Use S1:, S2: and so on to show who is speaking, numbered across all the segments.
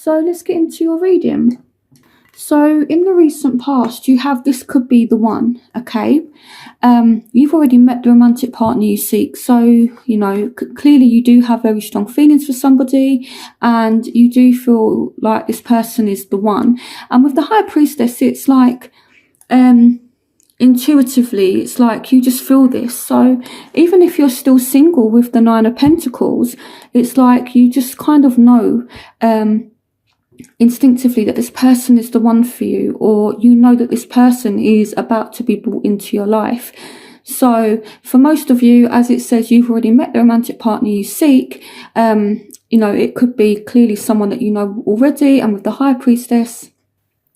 S1: So let's get into your reading. So in the recent past, you have this could be the one, okay? You've already met the romantic partner you seek. So, you know, clearly you do have very strong feelings for somebody and you do feel like this person is the one. And with the High Priestess, it's like, intuitively, it's like you just feel this. So even if you're still single with the Nine of Pentacles, it's like you just kind of know, instinctively that this person is the one for you, or you know that this person is about to be brought into your life. So for most of you, as it says, you've already met the romantic partner you seek. You know, it could be clearly someone that you know already, and with the High Priestess,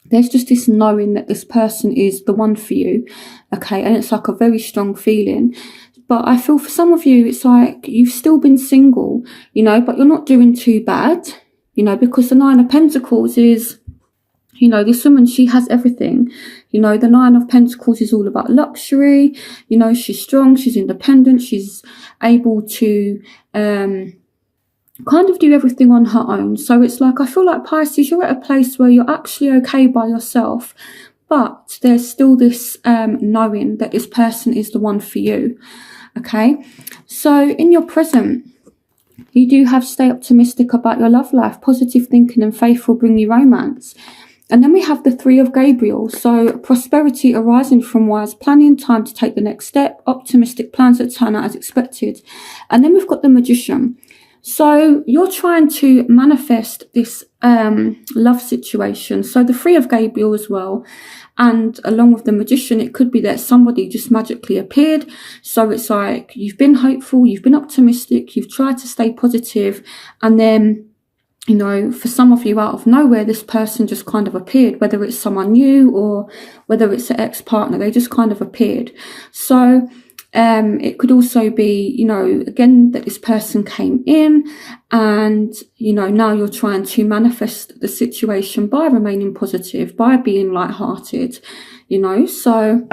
S1: there's just this knowing that this person is the one for you, okay? And it's like a very strong feeling. But I feel for some of you, it's like you've still been single, you know, but you're not doing too bad. You know, because the Nine of Pentacles is, you know, this woman, she has everything. You know, the Nine of Pentacles is all about luxury. You know, she's strong, she's independent, she's able to kind of do everything on her own. So it's like, I feel like Pisces, you're at a place where you're actually okay by yourself, but there's still this knowing that this person is the one for you. Okay, so in your present, you do have stay optimistic about your love life. Positive thinking and faith will bring you romance. And then we have the Three of Gabriel. So prosperity arising from wise planning, time to take the next step, optimistic plans that turn out as expected. And then we've got the Magician. So you're trying to manifest this love situation. So the Three of Gabriel as well. And along with the Magician, it could be that somebody just magically appeared. So it's like you've been hopeful, you've been optimistic, you've tried to stay positive, and then, you know, for some of you out of nowhere, this person just kind of appeared, whether it's someone new or whether it's an ex-partner, they just kind of appeared. So it could also be, you know, again, that this person came in and, you know, now you're trying to manifest the situation by remaining positive, by being lighthearted, you know, so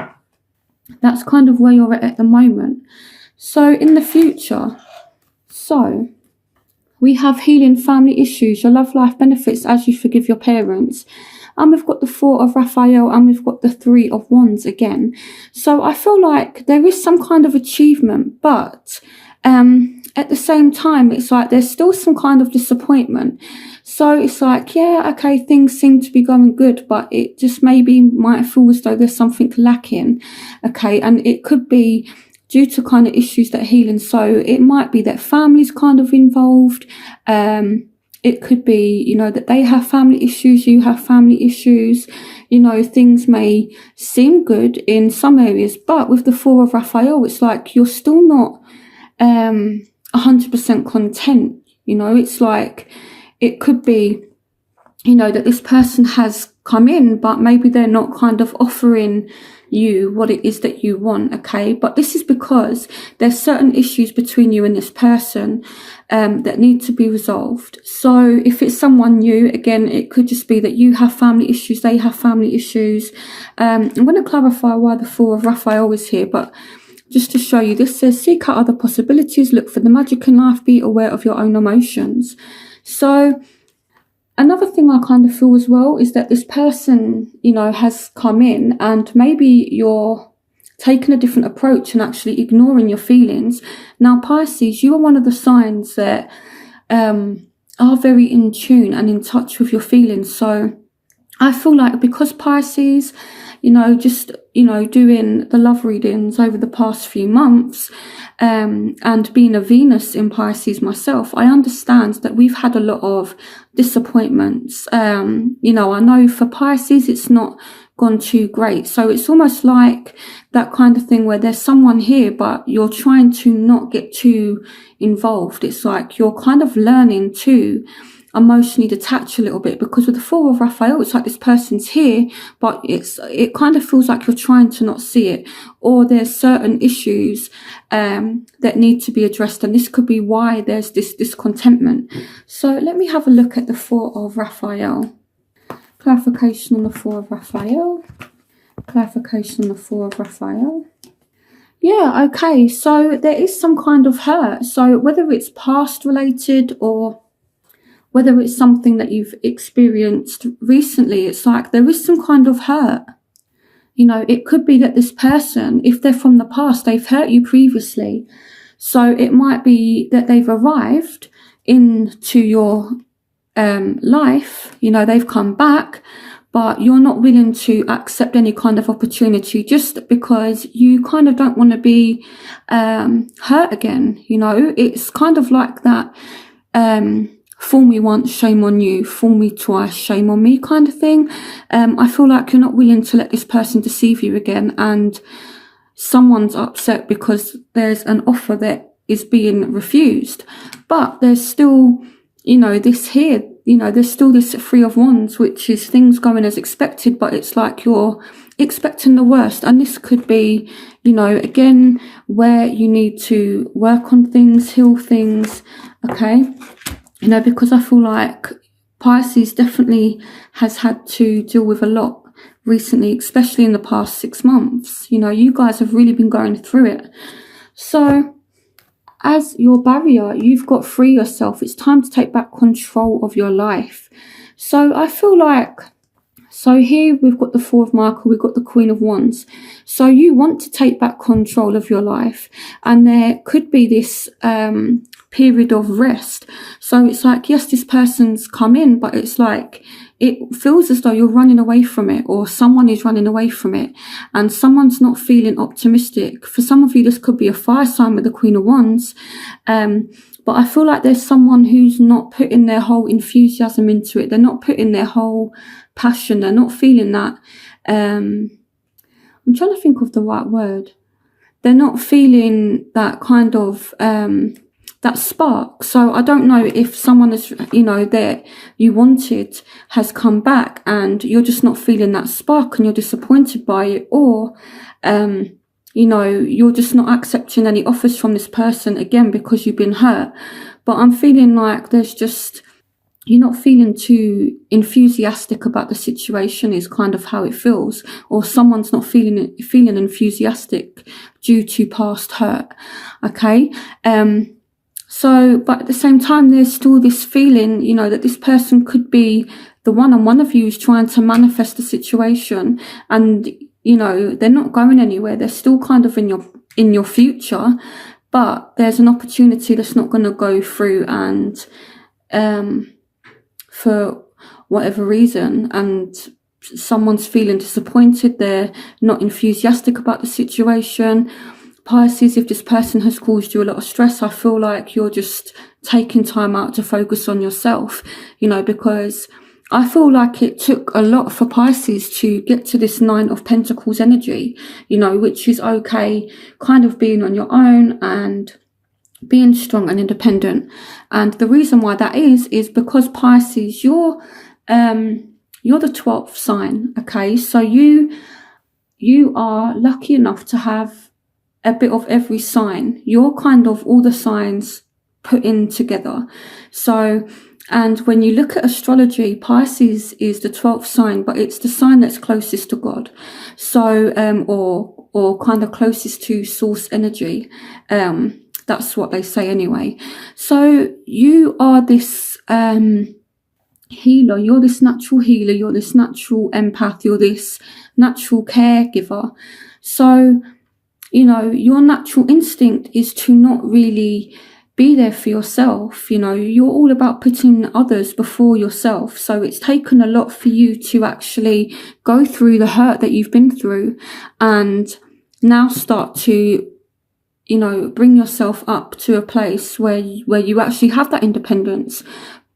S1: that's kind of where you're at the moment. So in the future, so we have healing family issues, your love life benefits as you forgive your parents. And we've got the Four of Raphael and we've got the Three of Wands again. So I feel like there is some kind of achievement, but at the same time, it's like there's still some kind of disappointment. So it's like, yeah, okay, things seem to be going good, but it just maybe might feel as though there's something lacking. Okay, and it could be due to kind of issues that healing. So it might be that family's kind of involved. It could be, you know, that they have family issues, you have family issues. You know, things may seem good in some areas, but with the Four of Raphael, it's like you're still not 100% content. You know, it's like it could be, you know, that this person has come in, but maybe they're not kind of offering you what it is that you want, okay? But this is because there's certain issues between you and this person that need to be resolved. So if it's someone new, again, it could just be that you have family issues, they have family issues. I'm going to clarify why the Four of Raphael is here, but just to show you, this says seek out other possibilities, look for the magic in life, be aware of your own emotions. So another thing I kind of feel as well is that this person, you know, has come in and maybe you're taking a different approach and actually ignoring your feelings. Now, Pisces, you are one of the signs that are very in tune and in touch with your feelings. So I feel like because Pisces, you know, just, you know, doing the love readings over the past few months, and being a Venus in Pisces myself, I understand that we've had a lot of disappointments. You know, I know for Pisces, it's not gone too great. So it's almost like that kind of thing where there's someone here, but you're trying to not get too involved. It's like you're kind of learning to emotionally detach a little bit, because with the Four of Raphael, it's like this person's here, but it kind of feels like you're trying to not see it, or there's certain issues that need to be addressed, and this could be why there's this discontentment. So let me have a look at the Four of Raphael. Clarification on the Four of Raphael. Clarification on the Four of Raphael. Yeah, okay, so there is some kind of hurt. So whether it's past related or whether it's something that you've experienced recently, it's like there is some kind of hurt. It could be that this person, if they're from the past, they've hurt you previously. So it might be that they've arrived into your life, they've come back, but you're not willing to accept any kind of opportunity just because you kind of don't want to be hurt again. It's kind of like that fool me once, shame on you, fool me twice, shame on me kind of thing. I feel like you're not willing to let this person deceive you again, and someone's upset because there's an offer that is being refused. But there's still, this here, there's still this Three of Wands, which is things going as expected, but it's like you're expecting the worst. And this could be, again, where you need to work on things, heal things, okay? Because I feel like Pisces definitely has had to deal with a lot recently, especially in the past 6 months. You guys have really been going through it. So as your barrier, you've got free yourself. It's time to take back control of your life. So I feel like, so here we've got the Four of Michael, we've got the Queen of Wands. So you want to take back control of your life, and there could be this period of rest. So it's like, yes, this person's come in, but it's like it feels as though you're running away from it, or someone is running away from it, and someone's not feeling optimistic. For some of you, this could be a fire sign with the Queen of Wands. But I feel like there's someone who's not putting their whole enthusiasm into it. They're not putting their whole passion. They're not feeling that. I'm trying to think of the right word. They're not feeling that kind of that spark. So I don't know if someone is, that you wanted has come back and you're just not feeling that spark and you're disappointed by it, or you're just not accepting any offers from this person again because you've been hurt. But I'm feeling like you're not feeling too enthusiastic about the situation is kind of how it feels, or someone's not feeling enthusiastic due to past hurt. Okay. So, but at the same time, there's still this feeling, that this person could be the one, and one of you is trying to manifest the situation, and they're not going anywhere. They're still kind of in your future, but there's an opportunity that's not going to go through, and for whatever reason, and someone's feeling disappointed. They're not enthusiastic about the situation. Pisces, if this person has caused you a lot of stress, I feel like you're just taking time out to focus on yourself, because I feel like it took a lot for Pisces to get to this Nine of Pentacles energy, which is okay, kind of being on your own and being strong and independent. And the reason why that is because Pisces, you're the 12th sign, okay? So you are lucky enough to have a bit of every sign. You're kind of all the signs put in together. So, and when you look at astrology, Pisces is the 12th sign, but it's the sign that's closest to God. So, or kind of closest to source energy. That's what they say anyway. So you are this healer. You're this natural healer. You're this natural empath. You're this natural caregiver. So, your natural instinct is to not really be there for yourself. You're all about putting others before yourself. So it's taken a lot for you to actually go through the hurt that you've been through, and now start to, bring yourself up to a place where you actually have that independence,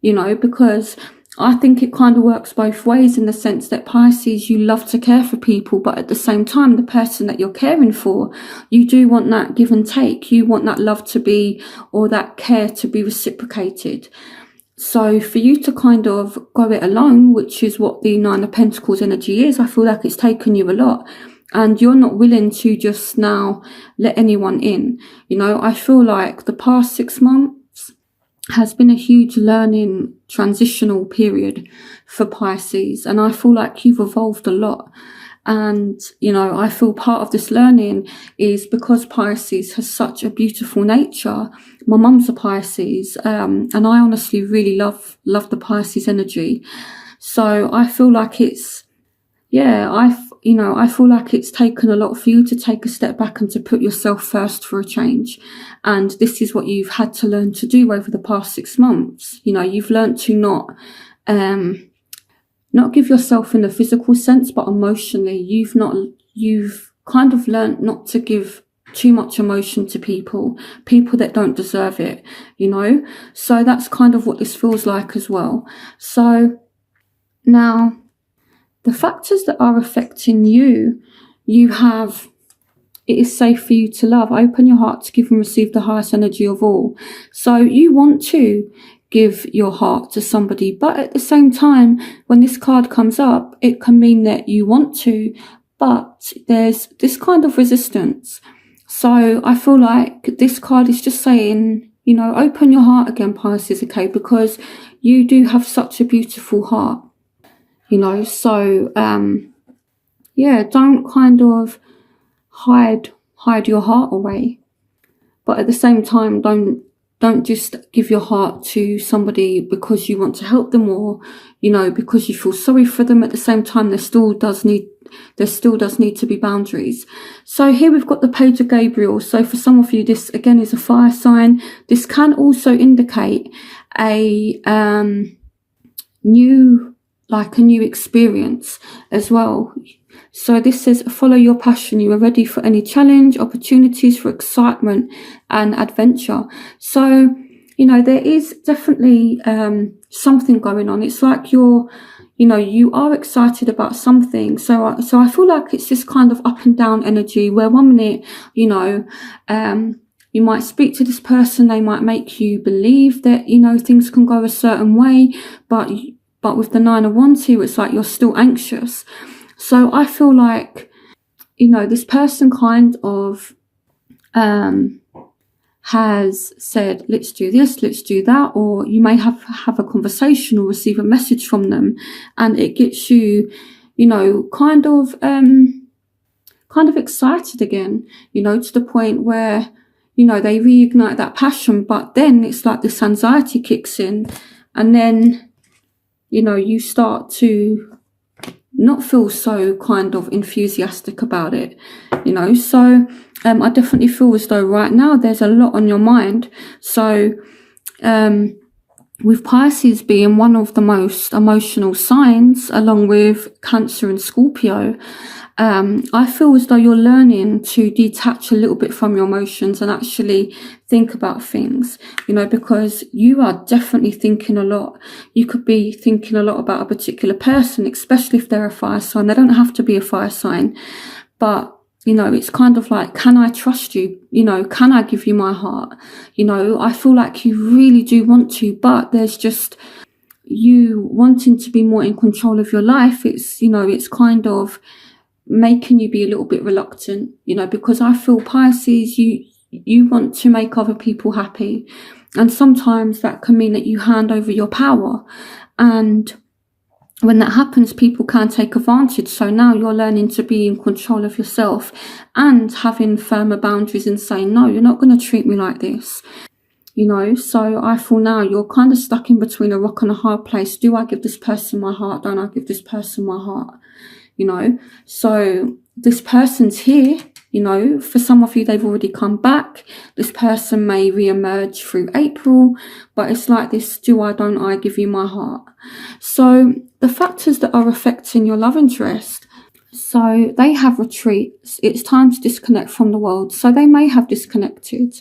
S1: because I think it kind of works both ways, in the sense that Pisces, you love to care for people, but at the same time, the person that you're caring for, you do want that give and take. You want that love to be, or that care to be reciprocated. So for you to kind of go it alone, which is what the Nine of Pentacles energy is, I feel like it's taken you a lot. And you're not willing to just now let anyone in. I feel like the past 6 months has been a huge learning transitional period for Pisces, and I feel like you've evolved a lot, And, I feel part of this learning is because Pisces has such a beautiful nature. My mum's a Pisces, and I honestly really love the Pisces energy. So I feel like it's, I feel like it's taken a lot for you to take a step back and to put yourself first for a change. And this is what you've had to learn to do over the past 6 months. You've learned to not give yourself in the physical sense, but emotionally. You've kind of learned not to give too much emotion to people that don't deserve it, So that's kind of what this feels like as well. So now, the factors that are affecting you, it is safe for you to love. Open your heart to give and receive the highest energy of all. So you want to give your heart to somebody, but at the same time, when this card comes up, it can mean that you want to, but there's this kind of resistance. So I feel like this card is just saying, open your heart again, Pisces, okay, because you do have such a beautiful heart. So, don't kind of hide your heart away. But at the same time, don't just give your heart to somebody because you want to help them or, because you feel sorry for them. At the same time, there still does need to be boundaries. So here we've got the Page of Gabriel. So for some of you, this again is a fire sign. This can also indicate a new experience as well. So this says, follow your passion. You are ready for any challenge, opportunities for excitement and adventure. So, there is definitely something going on. It's like you are excited about something. So I feel like it's this kind of up and down energy where 1 minute, you might speak to this person. They might make you believe that, things can go a certain way, but with the 9 of Wands here, it's like you're still anxious. So I feel like, this person kind of has said, let's do this, let's do that, or you may have a conversation or receive a message from them, and it gets you, kind of excited again, to the point where, they reignite that passion, but then it's like this anxiety kicks in, and then you start to not feel so kind of enthusiastic about it, So I definitely feel as though right now there's a lot on your mind. So with Pisces being one of the most emotional signs, along with Cancer and Scorpio, I feel as though you're learning to detach a little bit from your emotions and actually think about things, because you are definitely thinking a lot. You could be thinking a lot about a particular person, especially if they're a fire sign. They don't have to be a fire sign, but it's kind of like, can I trust you? Can I give you my heart? I feel like you really do want to, but there's just you wanting to be more in control of your life. It's kind of making you be a little bit reluctant, because I feel Pisces, you want to make other people happy. And sometimes that can mean that you hand over your power. And when that happens, people can take advantage. So now you're learning to be in control of yourself and having firmer boundaries and saying, no, you're not going to treat me like this. So I feel now you're kind of stuck in between a rock and a hard place. Do I give this person my heart? Don't I give this person my heart? So this person's here, for some of you, they've already come back. This person may re-emerge through April, but it's like this, do I, don't I, give you my heart? So the factors that are affecting your love interest, so they have retreats. It's time to disconnect from the world. So they may have disconnected.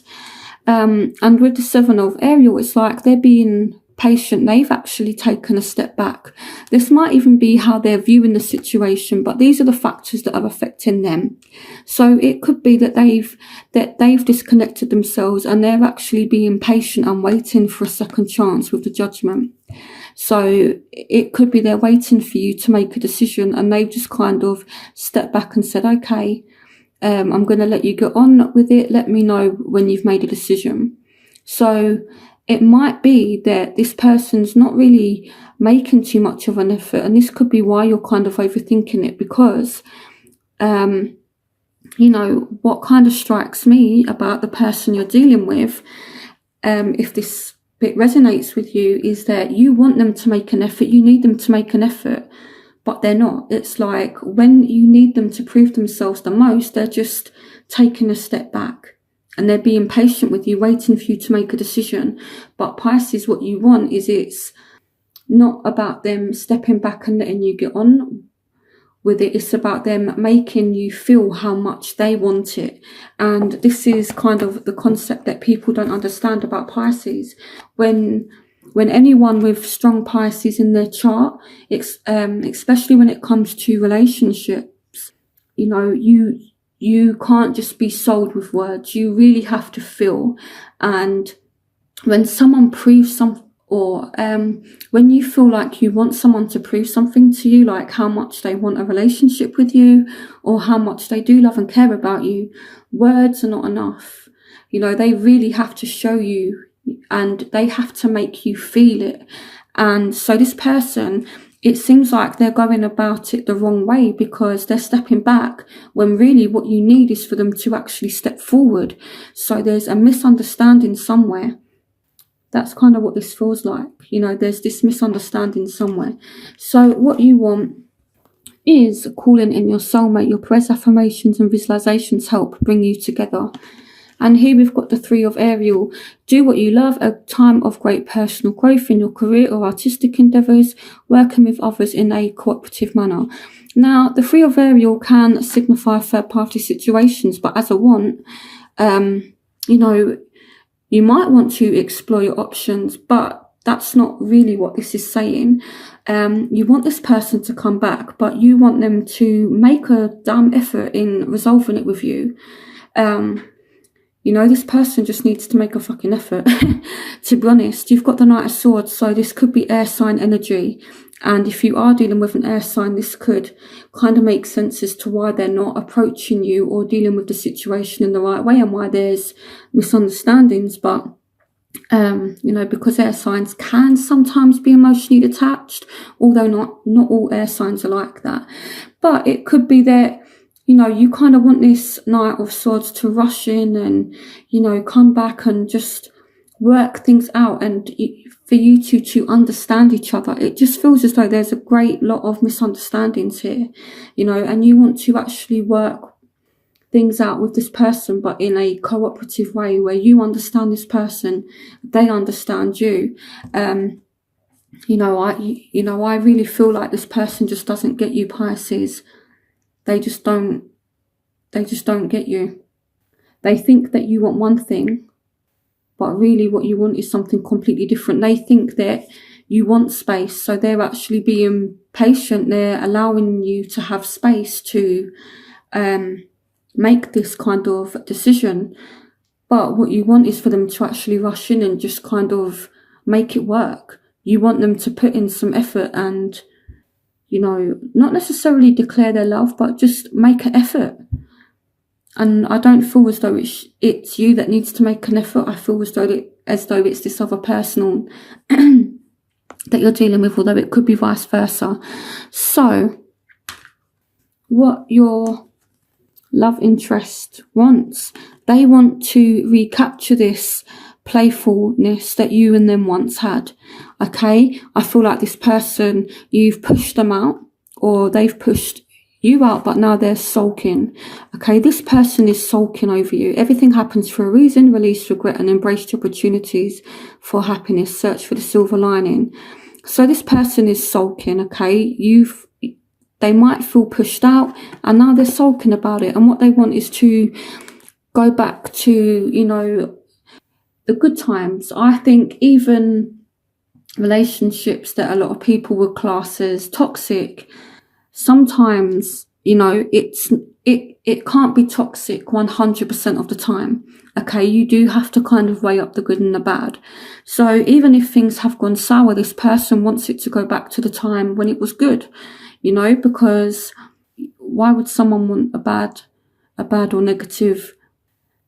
S1: And with the 7 of Ariel, it's like they're being patient. They've actually taken a step back. This might even be how they're viewing the situation, but these are the factors that are affecting them. So it could be that they've disconnected themselves and they're actually being patient and waiting for a second chance with the Judgment. So it could be they're waiting for you to make a decision, and they've just kind of stepped back and said, okay, I'm going to let you get on with it. Let me know when you've made a decision. So it might be that this person's not really making too much of an effort, and this could be why you're kind of overthinking it, because what kind of strikes me about the person you're dealing with, if this bit resonates with you, is that you want them to make an effort, you need them to make an effort, but they're not. It's like when you need them to prove themselves the most, they're just taking a step back and they're being patient with you, waiting for you to make a decision. But Pisces, what you want is, it's not about them stepping back and letting you get on with it. It's about them making you feel how much they want it. And this is kind of the concept that people don't understand about Pisces. When anyone with strong Pisces in their chart, especially when it comes to relationships, you can't just be sold with words. You really have to feel. And when someone proves something, or when you feel like you want someone to prove something to you, like how much they want a relationship with you or how much they do love and care about you, words are not enough. They really have to show you, and they have to make you feel it. And so this person, it seems like they're going about it the wrong way, because they're stepping back when really what you need is for them to actually step forward. So there's a misunderstanding somewhere. That's kind of what this feels like. There's this misunderstanding somewhere. So what you want is calling in your soulmate. Your prayers, affirmations and visualizations help bring you together. And here we've got the Three of Ariel. Do what you love, a time of great personal growth in your career or artistic endeavours, working with others in a cooperative manner. Now, the Three of Ariel can signify third-party situations, but as a want, you might want to explore your options, but that's not really what this is saying. You want this person to come back, but you want them to make a damn effort in resolving it with you. This person just needs to make a fucking effort. To be honest, you've got the Knight of Swords, so this could be air sign energy. And if you are dealing with an air sign, this could kind of make sense as to why they're not approaching you or dealing with the situation in the right way, and why there's misunderstandings. But, because air signs can sometimes be emotionally detached, although not all air signs are like that. But it could be that, you kind of want this Knight of Swords to rush in and, come back and just work things out, and for you to understand each other. It just feels as though there's a great lot of misunderstandings here, and you want to actually work things out with this person, but in a cooperative way where you understand this person, they understand you. I really feel like this person just doesn't get you, Pisces. They just don't get you. They think that you want one thing, but really what you want is something completely different. They think that you want space, so they're actually being patient. They're allowing you to have space to make this kind of decision. But what you want is for them to actually rush in and just kind of make it work. You want them to put in some effort and, not necessarily declare their love, but just make an effort. And I don't feel as though it's you that needs to make an effort. I feel as though it's this other person that you're dealing with, although it could be vice versa. So, what your love interest wants, they want to recapture this playfulness that you and them once had. Okay, I feel like this person, you've pushed them out, or they've pushed you out, but now they're sulking. Okay, this person is sulking over you. Everything happens for a reason. Release regret and embrace the opportunities for happiness. Search for the silver lining. So this person is sulking. Okay, they might feel pushed out, and now they're sulking about it. And what they want is to go back to, the good times. I think even relationships that a lot of people would class as toxic, sometimes, it can't be toxic 100% of the time. Okay, you do have to kind of weigh up the good and the bad. So even if things have gone sour, this person wants it to go back to the time when it was good, because why would someone want a bad or negative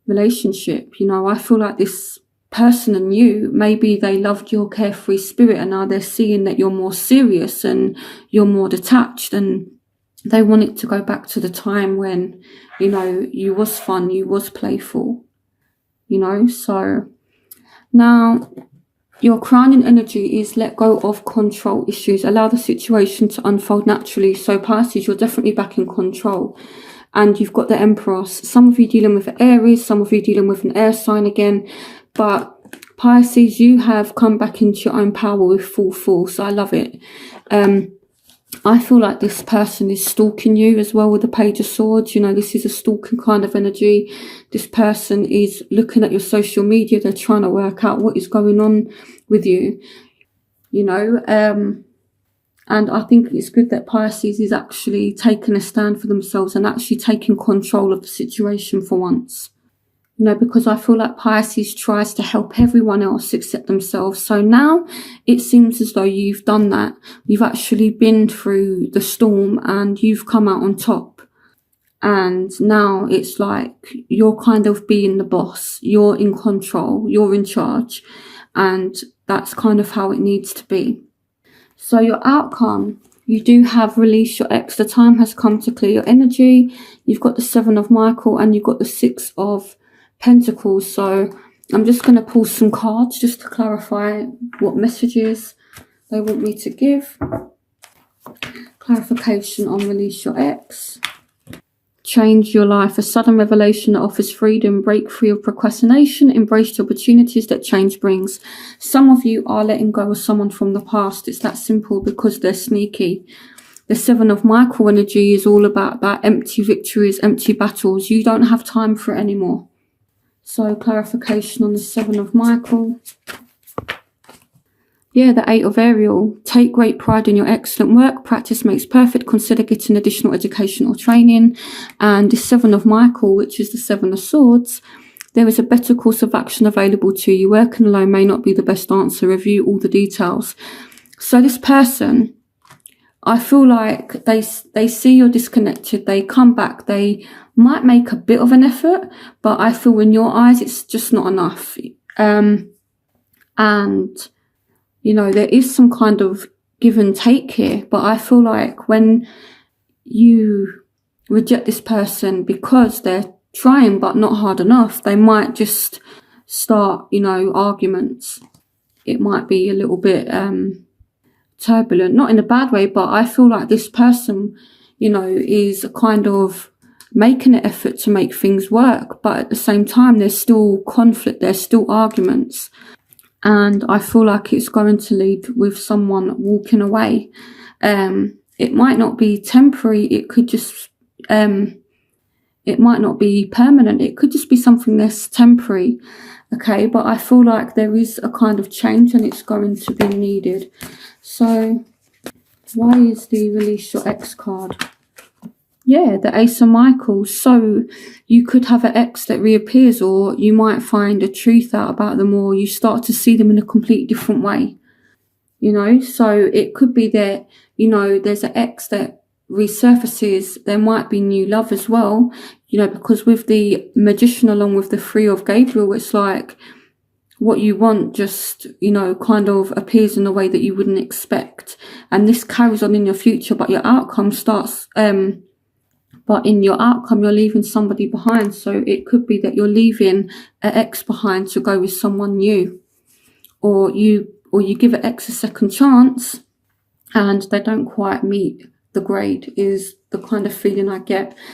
S1: relationship? I feel like this person and you, maybe they loved your carefree spirit, and now they're seeing that you're more serious and you're more detached, and They want it to go back to the time when, you was fun, you was playful, so now your crowning energy is let go of control issues. Allow the situation to unfold naturally. So Pisces, you're definitely back in control. And you've got the Empress. Some of you dealing with Aries, some of you dealing with an air sign again. But Pisces, you have come back into your own power with full force. I love it. I feel like this person is stalking you as well with the Page of Swords. This is a stalking kind of energy. This person is looking at your social media. They're trying to work out what is going on with you, and I think it's good that Pisces is actually taking a stand for themselves and actually taking control of the situation for once. Because I feel like Pisces tries to help everyone else except themselves. So now it seems as though you've done that. You've actually been through the storm and you've come out on top. And now it's like you're kind of being the boss. You're in control. You're in charge. And that's kind of how it needs to be. So your outcome, you do have release your ex. The time has come to clear your energy. You've got the 7 of Michael and you've got the 6 of Pentacles. So I'm just going to pull some cards just to clarify what messages they want me to give. Clarification on release your ex. Change your life. A sudden revelation that offers freedom. Break free of procrastination. Embrace the opportunities that change brings. Some of you are letting go of someone from the past. It's that simple because they're sneaky. The 7 of Michael energy is all about that empty victories, empty battles. You don't have time for it anymore. So clarification on the 7 of Michael. Yeah, the 8 of Ariel. Take great pride in your excellent work. Practice makes perfect. Consider getting additional education or training. And the 7 of Michael, which is the 7 of Swords. There is a better course of action available to you. Working alone may not be the best answer. Review all the details. So this person, I feel like they see you're disconnected. They come back. They might make a bit of an effort, but I feel in your eyes it's just not enough. And there is some kind of give and take here, but I feel like when you reject this person because they're trying but not hard enough, they might just start, arguments. It might be a little bit turbulent, not in a bad way, but I feel like this person, is kind of making an effort to make things work, but at the same time there's still conflict, there's still arguments. And I feel like it's going to lead with someone walking away. It might not be temporary. It could just, it might not be permanent. It could just be something that's temporary. Okay, but I feel like there is a kind of change and it's going to be needed. So why is the release your ex card? Yeah, the Ace of Michael. So you could have an ex that reappears, or you might find a truth out about them, or you start to see them in a completely different way. So it could be that, there's an ex that resurfaces. There might be new love as well, because with the Magician along with the 3 of Gabriel, it's like what you want just, kind of appears in a way that you wouldn't expect. And this carries on in your future, but your outcome starts... But in your outcome, you're leaving somebody behind. So it could be that you're leaving an ex behind to go with someone new. Or you give an ex a second chance and they don't quite meet the grade is the kind of feeling I get.